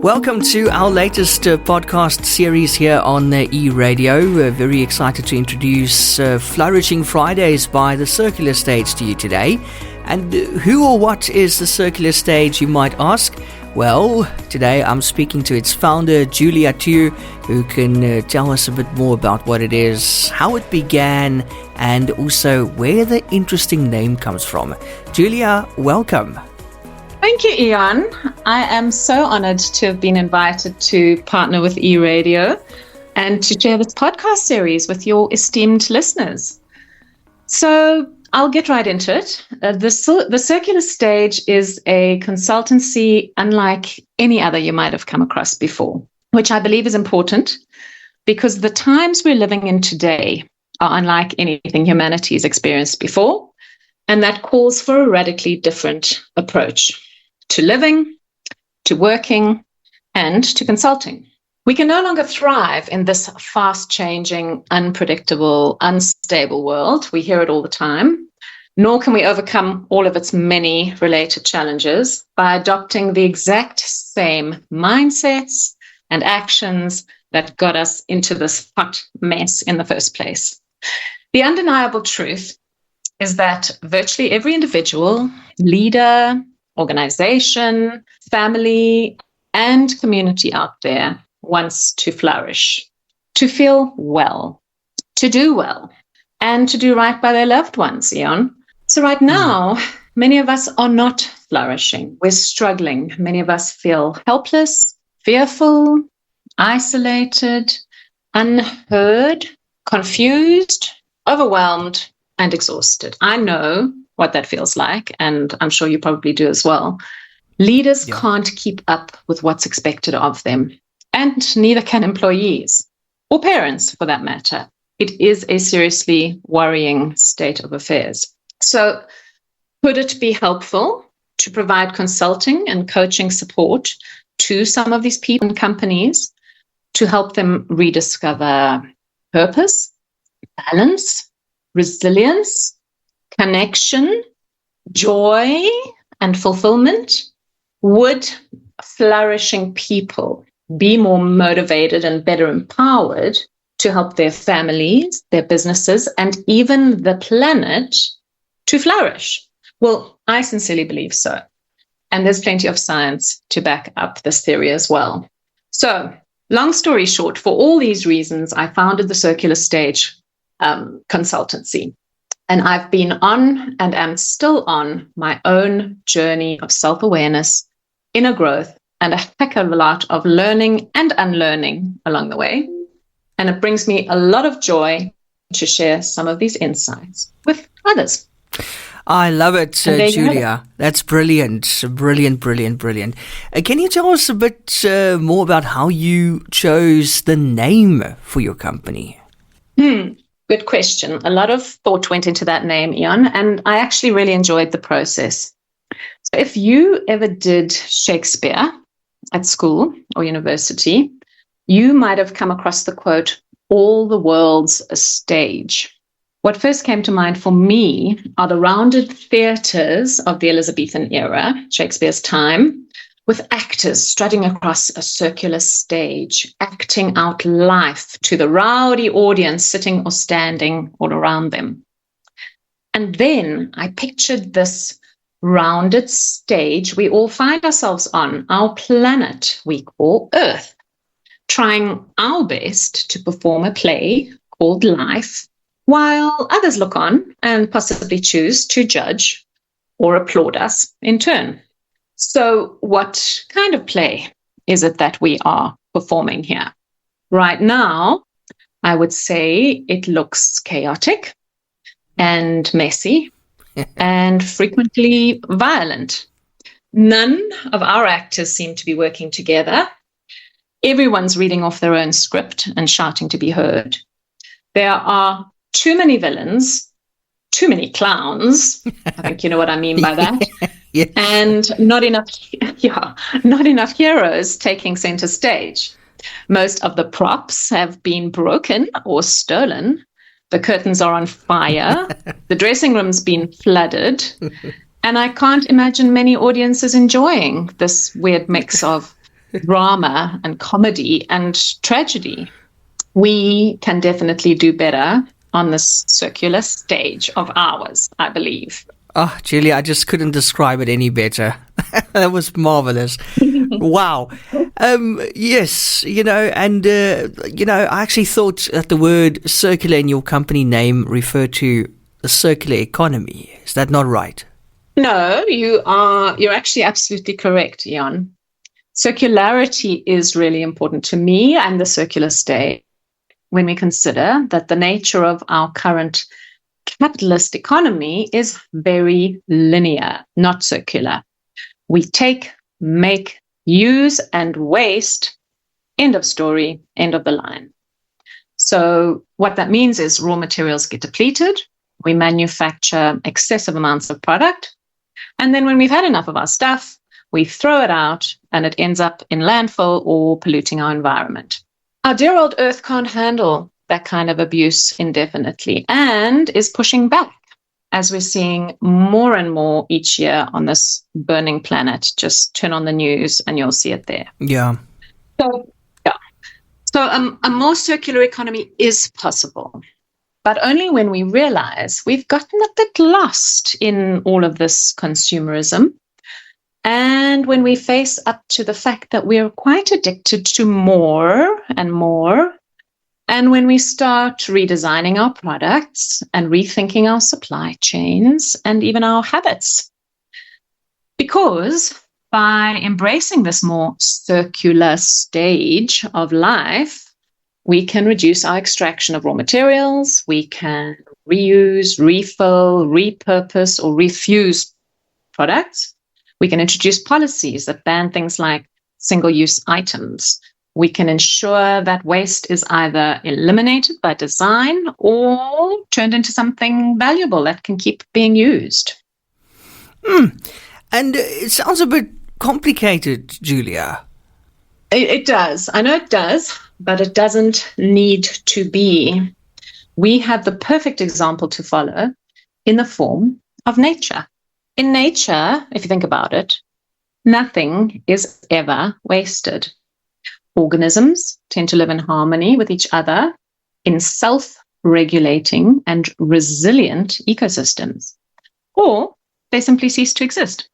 Welcome to our latest podcast series here on eRadio. We're very excited to introduce Flourishing Fridays by the Circular Stage to you today. And who or what is the Circular Stage, you might ask? Well, today I'm speaking to its founder, Julia Tew, who can tell us a bit more about what it is, how it began, and also where the interesting name comes from. Julia, welcome. Thank you, Eon. I am so honored to have been invited to partner with eRadio and to share this podcast series with your esteemed listeners. So I'll get right into it. The Circular Stage is a consultancy unlike any other you might have come across before, which I believe is important because the times we're living in today are unlike anything humanity has experienced before, and that calls for a radically different approach to living, to working, and to consulting. We can no longer thrive in this fast-changing, unpredictable, unstable world. We hear it all the time. Nor can we overcome all of its many related challenges by adopting the exact same mindsets and actions that got us into this hot mess in the first place. The undeniable truth is that virtually every individual, leader, organization, family, and community out there wants to flourish, to feel well, to do well, and to do right by their loved ones, Eon. So right now, many of us are not flourishing. We're struggling. Many of us feel helpless, fearful, isolated, unheard, confused, overwhelmed, and exhausted. I know what that feels like, and I'm sure you probably do as well. Leaders can't keep up with what's expected of them, and neither can employees, or parents for that matter. It is a seriously worrying state of affairs. So could it be helpful to provide consulting and coaching support to some of these people and companies to help them rediscover purpose, balance, resilience, connection, joy, and fulfillment? Would flourishing people be more motivated and better empowered to help their families, their businesses, and even the planet to flourish? Well, I sincerely believe so. And there's plenty of science to back up this theory as well. So, long story short, for all these reasons, I founded the Circular Stage consultancy. And I've been on and am still on my own journey of self-awareness, inner growth, and a heck of a lot of learning and unlearning along the way. And it brings me a lot of joy to share some of these insights with others. I love it, Julia. That's brilliant. Brilliant. Can you tell us a bit more about how you chose the name for your company? Good question. A lot of thought went into that name, Eon, and I actually really enjoyed the process. So if you ever did Shakespeare at school or university, you might have come across the quote, "All the world's a stage." What first came to mind for me are the rounded theatres of the Elizabethan era, Shakespeare's time, with actors strutting across a circular stage, acting out life to the rowdy audience sitting or standing all around them. And then I pictured this rounded stage we all find ourselves on, our planet we call Earth, trying our best to perform a play called life, while others look on and possibly choose to judge or applaud us in turn. So what kind of play is it that we are performing here? Right now, I would say it looks chaotic and messy and frequently violent. None of our actors seem to be working together. Everyone's reading off their own script and shouting to be heard. There are too many villains, too many clowns. I think you know what I mean by that. Yeah. And not enough heroes taking center stage. Most of the props have been broken or stolen. The curtains are on fire. The dressing room's been flooded. And I can't imagine many audiences enjoying this weird mix of drama and comedy and tragedy. We can definitely do better on this circular stage of ours, I believe. Oh, Julia, I just couldn't describe it any better. That was marvelous. Wow. Yes, I actually thought that the word circular in your company name referred to the circular economy. Is that not right? No, you're actually absolutely correct, Eon. Circularity is really important to me and the circular state when we consider that the nature of our current capitalist economy is very linear, not circular. We take, make, use, and waste. End of story, end of the line. So what that means is raw materials get depleted. We manufacture excessive amounts of product. And then when we've had enough of our stuff, we throw it out and it ends up in landfill or polluting our environment. Our dear old Earth can't handle that kind of abuse indefinitely and is pushing back, as we're seeing more and more each year on this burning planet. Just turn on the news and you'll see it there. Yeah. So a more circular economy is possible, but only when we realize we've gotten a bit lost in all of this consumerism, and when we face up to the fact that we're quite addicted to more and more, and when we start redesigning our products and rethinking our supply chains and even our habits. Because by embracing this more circular stage of life, we can reduce our extraction of raw materials, we can reuse, refill, repurpose, or refuse products. We can introduce policies that ban things like single-use items. We can ensure that waste is either eliminated by design or turned into something valuable that can keep being used. And it sounds a bit complicated, Julia. It does. I know it does, but it doesn't need to be. We have the perfect example to follow in the form of nature. In nature, if you think about it, nothing is ever wasted. Organisms tend to live in harmony with each other in self-regulating and resilient ecosystems, or they simply cease to exist.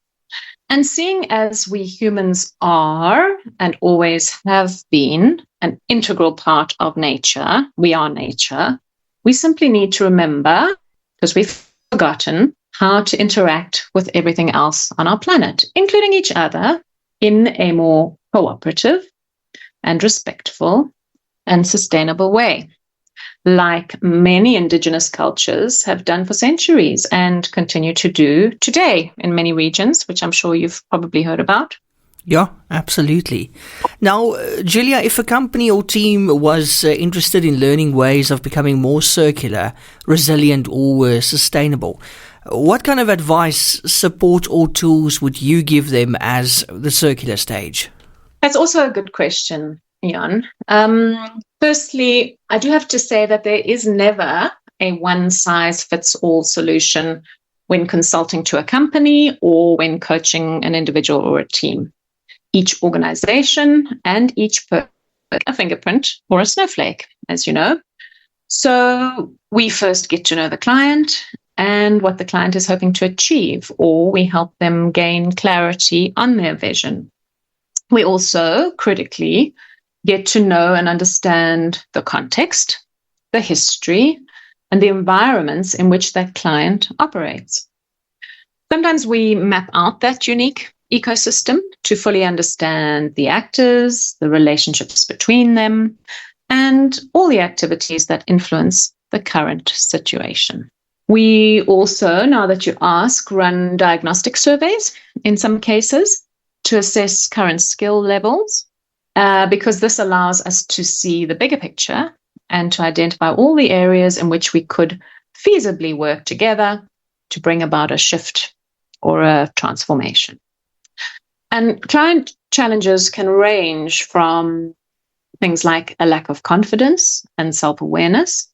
And seeing as we humans are and always have been an integral part of nature, we are nature, we simply need to remember, because we've forgotten, how to interact with everything else on our planet, including each other, in a more cooperative and respectful and sustainable way, like many indigenous cultures have done for centuries and continue to do today in many regions, which I'm sure you've probably heard about. Yeah, absolutely. Now, Julia, if a company or team was interested in learning ways of becoming more circular, resilient, or sustainable, what kind of advice, support, or tools would you give them as the circular stage? That's also a good question, Eon. Firstly, I do have to say that there is never a one-size-fits-all solution when consulting to a company or when coaching an individual or a team. Each organization and each person has a fingerprint or a snowflake, as you know. So we first get to know the client and what the client is hoping to achieve, or we help them gain clarity on their vision. We also critically get to know and understand the context, the history, and the environments in which that client operates. Sometimes we map out that unique ecosystem to fully understand the actors, the relationships between them, and all the activities that influence the current situation. We also, now that you ask, run diagnostic surveys in some cases to assess current skill levels, because this allows us to see the bigger picture and to identify all the areas in which we could feasibly work together to bring about a shift or a transformation. And client challenges can range from things like a lack of confidence and self-awareness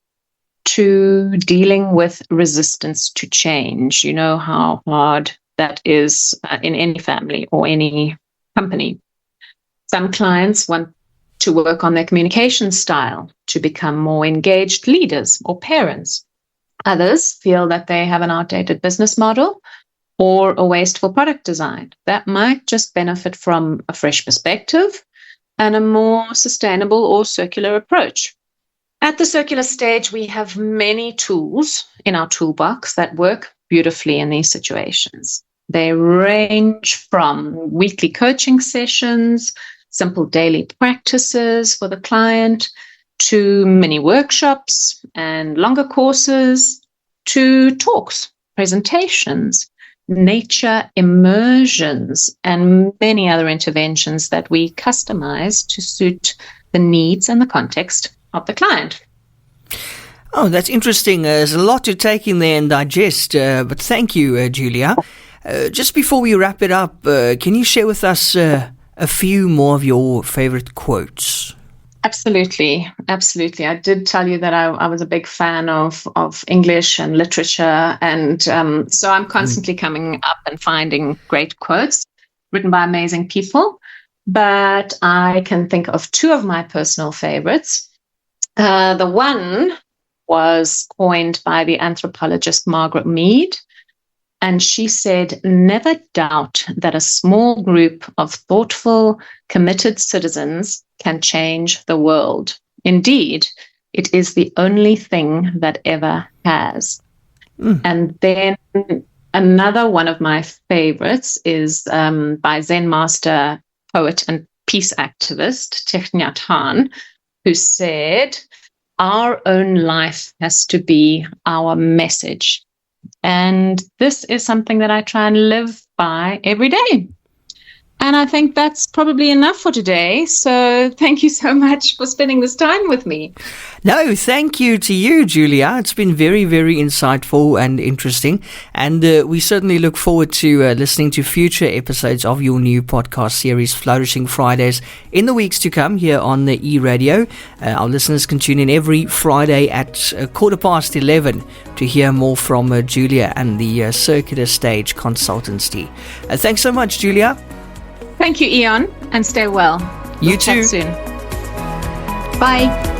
to dealing with resistance to change. You know how hard that is in any family or any company. Some clients want to work on their communication style to become more engaged leaders or parents. Others feel that they have an outdated business model or a wasteful product design that might just benefit from a fresh perspective and a more sustainable or circular approach. At the circular stage, we have many tools in our toolbox that work beautifully in these situations. They range from weekly coaching sessions, simple daily practices for the client, to mini workshops and longer courses, to talks, presentations, nature immersions, and many other interventions that we customize to suit the needs and the context of the client. Oh, that's interesting. There's a lot to take in there and digest, but thank you, Julia. Just before we wrap it up, can you share with us a few more of your favorite quotes? Absolutely. I did tell you that I was a big fan of English and literature, and so I'm constantly coming up and finding great quotes written by amazing people. But I can think of two of my personal favorites. The one was coined by the anthropologist Margaret Mead, and she said, "Never doubt that a small group of thoughtful, committed citizens can change the world. Indeed, it is the only thing that ever has." And then another one of my favorites is by Zen master, poet, and peace activist Thich Nhat Hanh, who said, "Our own life has to be our message." And this is something that I try and live by every day. And I think that's probably enough for today. So thank you so much for spending this time with me. No, thank you to you, Julia. It's been very, very insightful and interesting. And we certainly look forward to listening to future episodes of your new podcast series, Flourishing Fridays, in the weeks to come here on the eRadio. Our listeners can tune in every Friday at 11:15 to hear more from Julia and the Circular Stage Consultancy. Thanks so much, Julia. Thank you, Eon, and stay well. You too. Chat soon. Bye.